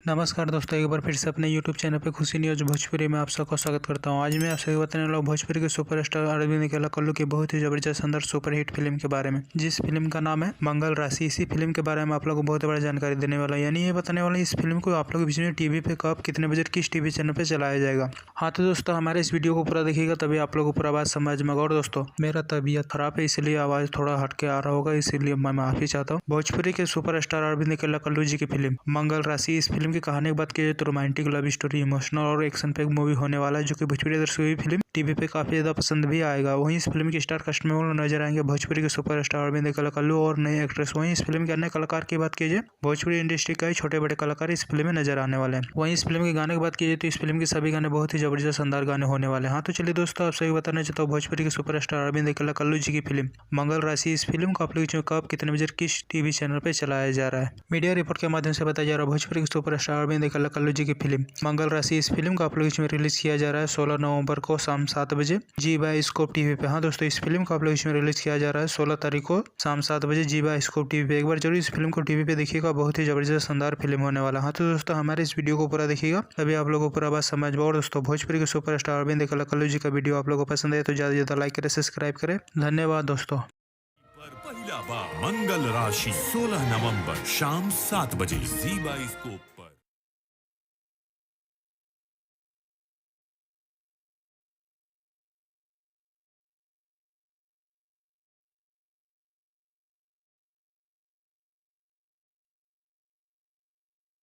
नमस्कार दोस्तों, एक बार फिर से अपने YouTube चैनल पे खुशी न्यूज़ भोजपुरी में आप सबका स्वागत करता हूं। आज मैं आपसे बताने वाला हूं भोजपुरी के सुपरस्टार अरविंद केला की बहुत ही जबरदस्त अंदर सुपरहिट फिल्म के बारे में, जिस फिल्म का नाम है मंगल राशि। इसी फिल्म के बारे में आप लोगों को बहुत बड़ा जानकारी देने वाला है, यानी ये बताने वाला इस फिल्म को आप लोग बीच में टीवी पे कब कितने बजे किस टीवी चैनल पे चलाया जाएगा। हाँ तो दोस्तों, हमारे इस वीडियो को पूरा देखिएगा तभी आप लोगों को पूरा बात समझ में। और दोस्तों, मेरा तबीयत खराब है इसलिए आवाज़ थोड़ा हटके आ रहा होगा, इसीलिए मैं माफी चाहता हूँ। भोजपुरी के सुपरस्टार अरविंद केला जी की फिल्म मंगल राशि, इस फिल्म की कहानी की बात की तो रोमांटिक लव स्टोरी, इमोशनल और एक्शन पैक मूवी होने वाला है, जो कि भोजपुरी दर्शकों की फिल्म टीवी पे काफी ज्यादा पसंद भी आएगा। वहीं इस फिल्म के स्टार कास्ट में नजर आएंगे भोजपुरी के सुपरस्टार अरविंद केला और नए एक्ट्रेस। वहीं इस फिल्म के अन्य कलाकार की बात कीजिए, भोजपुरी इंडस्ट्री का छोटे बड़े कलाकार इस फिल्म में नजर आने वाले हैं। वहीं इस फिल्म के गाने की बात कीजिए तो इस फिल्म के सभी गाने बहुत ही जबरदस्त शानदार गाने होने वाले हैं। हाँ तो चलिए दोस्तों, आप सभी बताना चाहता हूँ भोजपुरी के सुपरस्टार अरविंद केला जी की फिल्म मंगल राशि, इस फिल्म को आप लोग कब कितने बजे किस टीवी चैनल पर चलाया जा रहा है। मीडिया रिपोर्ट के माध्यम से बताया जा रहा है भोजपुरी के सुपरस्टार अरविंद केला जी की फिल्म मंगल राशि, इस फिल्म को आप लोग इसमें रिलीज किया जा रहा है 16 नवंबर को शाम 7 बजे जी बायोस्कोप टीवी पे। हाँ दोस्तों, इस फिल्म को आप लोग इसमें रिलीज किया जा रहा है 16 तारीख को शाम 7 बजे जी बायोस्कोप टीवी पे। एक बार जरूर इस फिल्म को टीवी पे देखिएगा, बहुत ही जबरदस्त शानदार फिल्म होने वाला है। हाँ तो दोस्तों, हमारे इस वीडियो को पूरा देखिएगा तभी आप लोगों को पूरा बात समझ में। और दोस्तों, भोजपुरी के सुपरस्टार अरविंद केला जी का वीडियो आप लोगों को पसंद है तो ज्यादा से ज्यादा लाइक करें, सब्सक्राइब करें। धन्यवाद दोस्तों। पहला बार मंगल राशि 16 नवंबर शाम 7 बजे जी बायोस्कोप।